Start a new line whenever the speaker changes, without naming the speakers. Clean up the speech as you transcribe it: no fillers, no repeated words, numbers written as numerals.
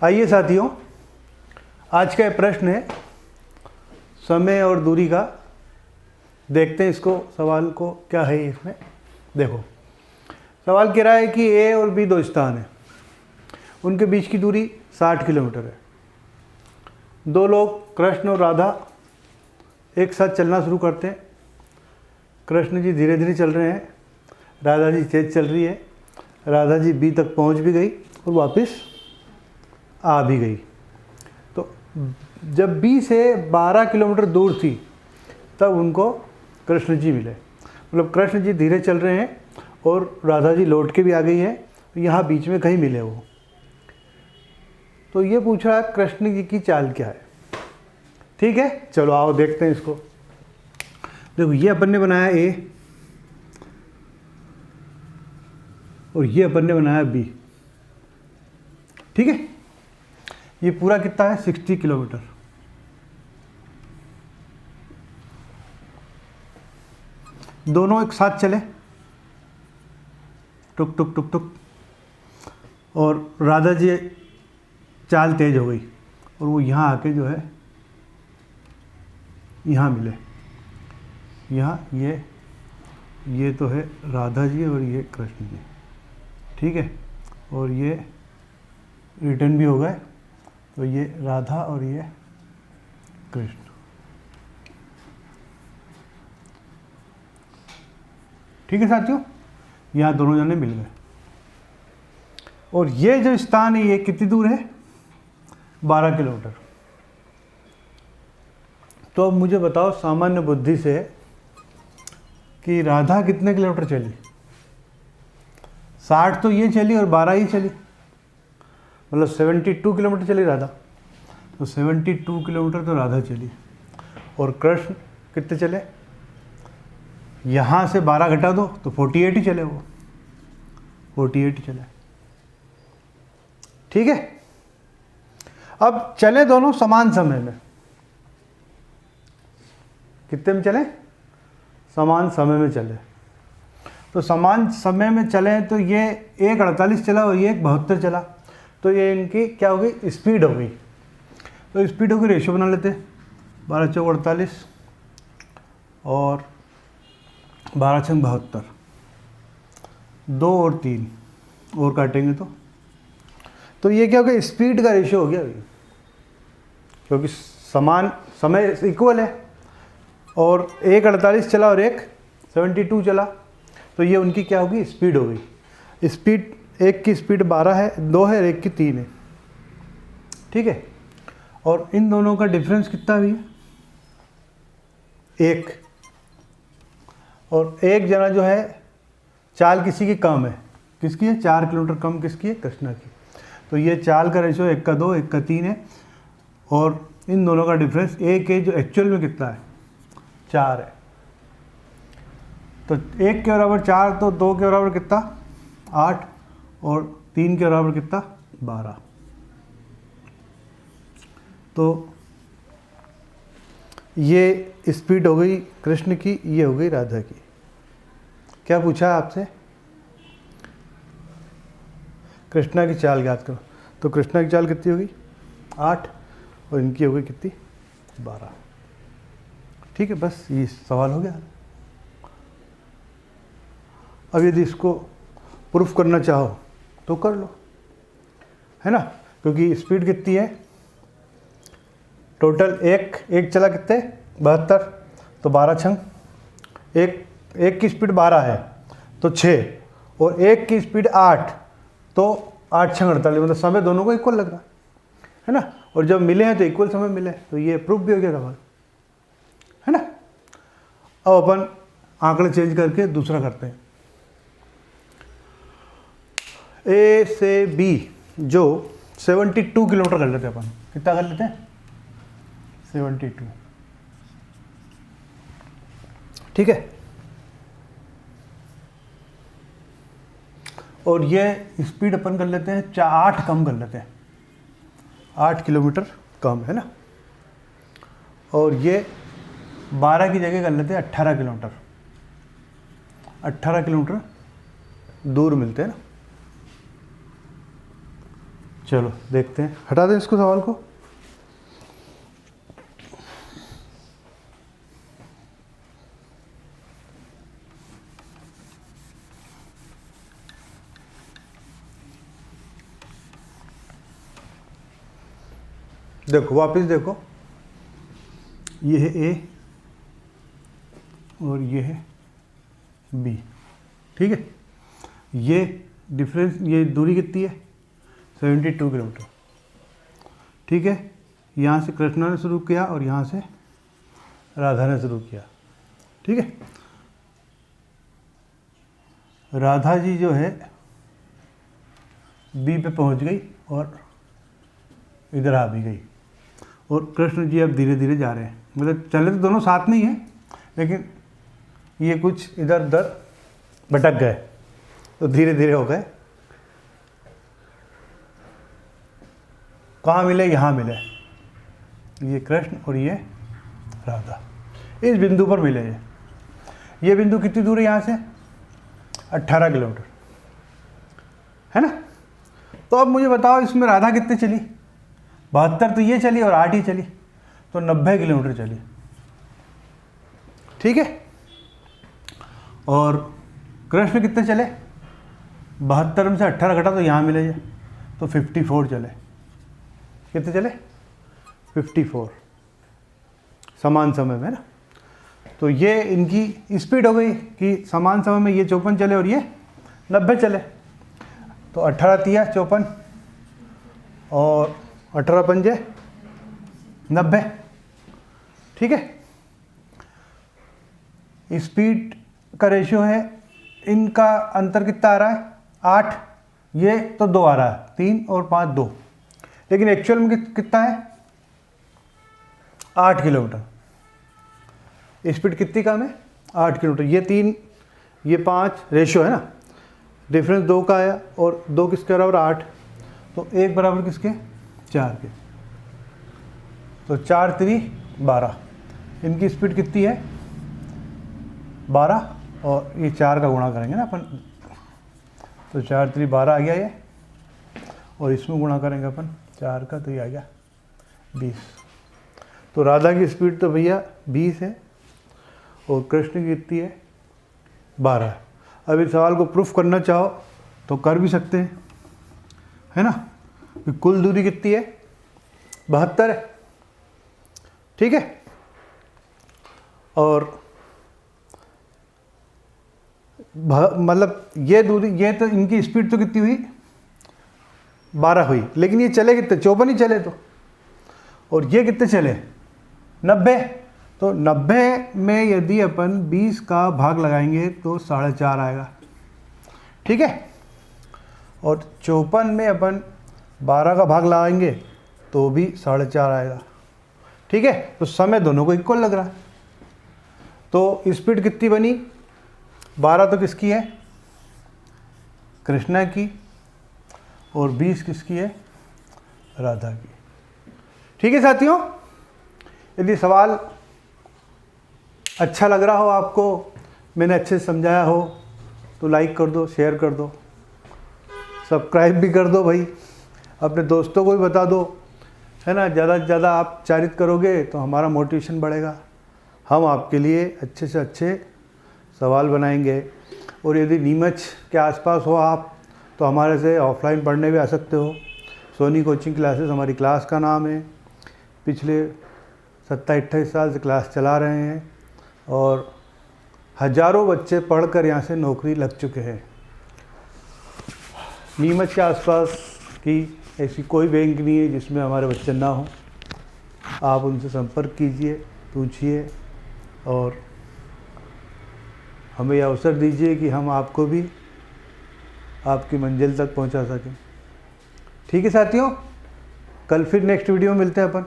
आइए साथियों, आज का प्रश्न है समय और दूरी का। देखते हैं इसको, सवाल को क्या है इसमें। देखो, सवाल कह रहा है कि ए और बी दो स्थान हैं, उनके बीच की दूरी 60 किलोमीटर है। दो लोग कृष्ण और राधा एक साथ चलना शुरू करते हैं। कृष्ण जी धीरे धीरे चल रहे हैं, राधा जी तेज चल रही है। राधा जी बी तक पहुंच भी गई और वापस आ भी गई। तो जब बी से 12 किलोमीटर दूर थी तब उनको कृष्ण जी मिले। मतलब कृष्ण जी धीरे चल रहे हैं और राधा जी लौट के भी आ गई है, तो यहाँ बीच में कहीं मिले वो। तो ये पूछ रहा है कृष्ण जी की चाल क्या है। ठीक है, चलो आओ देखते हैं इसको। देखो, ये अपन ने बनाया ए और ये अपन ने बनाया बी। ठीक है, ये पूरा कितना है 60 किलोमीटर। दोनों एक साथ चले, टुक टुक टुक टुक, और राधा जी चाल तेज हो गई और वो यहाँ आके जो है यहाँ मिले। यहाँ ये तो है राधा जी और ये कृष्ण जी। ठीक है, और ये रिटर्न भी हो गए, तो ये राधा और ये कृष्ण। ठीक है साथियों, यहाँ दोनों जने मिल गए। और ये जो स्थान है ये कितनी दूर है, 12 किलोमीटर। तो अब मुझे बताओ सामान्य बुद्धि से कि राधा कितने किलोमीटर चली। 60 तो ये चली और 12 ही चली, मतलब 72 किलोमीटर चली राधा। तो 72 किलोमीटर तो राधा चली। और कृष्ण कितने चले, यहाँ से 12 घटा दो तो 48 ही चले, वो 48 ही चले। ठीक है, अब चले दोनों समान समय में। कितने में चले, समान समय में चले। तो समान समय में चले तो ये 1:48 चला और ये 1:72 चला। तो ये इनकी क्या हो गई, स्पीड हो गई। तो स्पीड हो गई, रेशियो बना लेते हैं। 12 चौक 48 और 12 छंग 72, 2 और 3 और काटेंगे तो ये क्या हो गया, स्पीड का रेशियो हो गया अभी, क्योंकि समान समय इक्वल है। और 1:48 चला और 1:72 चला, तो ये उनकी क्या होगी, स्पीड हो गई। स्पीड, एक की स्पीड 12 है, 2 है और एक की 3 है। ठीक है, और इन दोनों का डिफरेंस कितना भी है, 1। और एक जना जो है चाल किसी की कम है, किसकी है, 4 किलोमीटर कम किसकी है, कृष्णा की। तो ये चाल का रेशियो 1 का 2, 1 का 3 है। और इन दोनों का डिफरेंस 1 है, जो एक्चुअल में कितना है, 4 है। तो 1 के बराबर 4, तो 2 के बराबर कितना, 8, और 3 के बराबर कितना, 12। तो ये स्पीड हो गई कृष्ण की, ये हो गई राधा की। क्या पूछा आपसे, कृष्णा की चाल याद करो। तो कृष्णा की चाल कितनी होगी, 8, और इनकी हो गई कितनी, 12। ठीक है, बस ये सवाल हो गया। अब यदि इसको प्रूफ करना चाहो तो कर लो, है ना, क्योंकि स्पीड कितनी है टोटल, एक चला कितने, 72, तो 12 छंग एक की स्पीड 12 है तो 6, और एक की स्पीड 8, तो 8 छंग 48, मतलब समय दोनों को इक्वल लग रहा है ना। और जब मिले हैं तो इक्वल समय मिले, तो ये प्रूफ भी हो गया सवाल, है ना। अब अपन आंकड़े चेंज करके दूसरा करते हैं। ए से बी जो 72 किलोमीटर कर लेते हैं अपन, कितना कर लेते हैं, 72। ठीक है, और ये स्पीड अपन कर लेते हैं 8 कम कर लेते हैं, 8 किलोमीटर कम, है ना। और ये 12 की जगह कर लेते हैं 18 किलोमीटर, 18 किलोमीटर दूर मिलते हैं ना। चलो देखते हैं, हटा दें इसको सवाल को। देखो वापस देखो, ये है ए और ये है बी, ठीक है। ये डिफरेंस, ये दूरी कितनी है 72 किलोमीटर, ठीक है। यहाँ से कृष्णा ने शुरू किया और यहाँ से राधा ने शुरू किया, ठीक है। राधा जी जो है बी पे पहुँच गई और इधर आ भी गई, और कृष्ण जी अब धीरे धीरे जा रहे हैं, मतलब चले तो दोनों साथ में ही हैं, लेकिन ये कुछ इधर उधर भटक गए तो धीरे धीरे हो गए। कहाँ मिले? यहाँ मिले, ये कृष्ण और ये राधा, इस बिंदु पर मिले। ये बिंदु कितनी दूर है यहाँ से? 18 किलोमीटर, है ना। तो अब मुझे बताओ इसमें राधा कितने चली? 72 तो ये चली और 8 ही चली, तो 90 किलोमीटर चली, ठीक है। और कृष्ण कितने चले? 72 में से 18 घटा तो यहाँ मिले ये, तो 54 चले। कितने चले? 54, समान समय में ना। तो ये इनकी स्पीड हो गई कि समान समय में ये 54 चले और ये 90 चले। तो 18 तिया 54 और 18 पंजे 90, ठीक है। स्पीड का रेशियो है, इनका अंतर कितना आ रहा है? 8, ये तो 2 आ रहा है, 3 और 5 2, लेकिन एक्चुअल में कितना है? 8 किलोमीटर। स्पीड कितनी कम है? 8 किलोमीटर। ये 3 ये 5 रेशियो है ना, डिफरेंस 2 का आया, और 2 किसके बराबर? 8, तो 1 बराबर किसके? 4 के। तो 4 3 12, इनकी स्पीड कितनी है? 12, और ये 4 का गुणा करेंगे ना अपन, तो 4 3 12 आ गया ये, और इसमें गुणा करेंगे अपन 4 का, तो ये आ गया 20। तो राधा की स्पीड तो भैया 20 है और कृष्ण की कितनी है? 12। अब इस सवाल को प्रूफ करना चाहो तो कर भी सकते हैं, है ना। कुल दूरी कितनी है? 72 है, ठीक है। और मतलब ये दूरी, ये तो इनकी स्पीड तो कितनी हुई? 12 हुई, लेकिन ये चले कितने? 54 ही चले तो। और ये कितने चले? 90। तो 90 में यदि अपन 20 का भाग लगाएंगे तो 4.5 आएगा, ठीक है। और 54 में अपन 12 का भाग लगाएंगे तो भी 4.5 आएगा, ठीक है। तो समय दोनों को इक्वल लग रहा है। तो स्पीड कितनी बनी? 12 तो किसकी है? कृष्णा की, और 20 किसकी है? राधा की, ठीक है साथियों। यदि सवाल अच्छा लग रहा हो आपको, मैंने अच्छे से समझाया हो, तो लाइक कर दो, शेयर कर दो, सब्सक्राइब भी कर दो भाई, अपने दोस्तों को भी बता दो, है ना। ज़्यादा से ज़्यादा आप चारित करोगे तो हमारा मोटिवेशन बढ़ेगा, हम आपके लिए अच्छे से अच्छे सवाल बनाएंगे। और यदि नीमच के आसपास हो आप, तो हमारे से ऑफलाइन पढ़ने भी आ सकते हो। सोनी कोचिंग क्लासेस हमारी क्लास का नाम है। पिछले 27-28 साल से क्लास चला रहे हैं और हज़ारों बच्चे पढ़कर यहाँ से नौकरी लग चुके हैं। नीमच के आसपास की ऐसी कोई बैंक नहीं है जिसमें हमारे बच्चे ना हो। आप उनसे संपर्क कीजिए, पूछिए और हमें यह अवसर दीजिए कि हम आपको भी आपकी मंजिल तक पहुंचा सकें। ठीक है साथियों, कल फिर नेक्स्ट वीडियो में मिलते हैं अपन।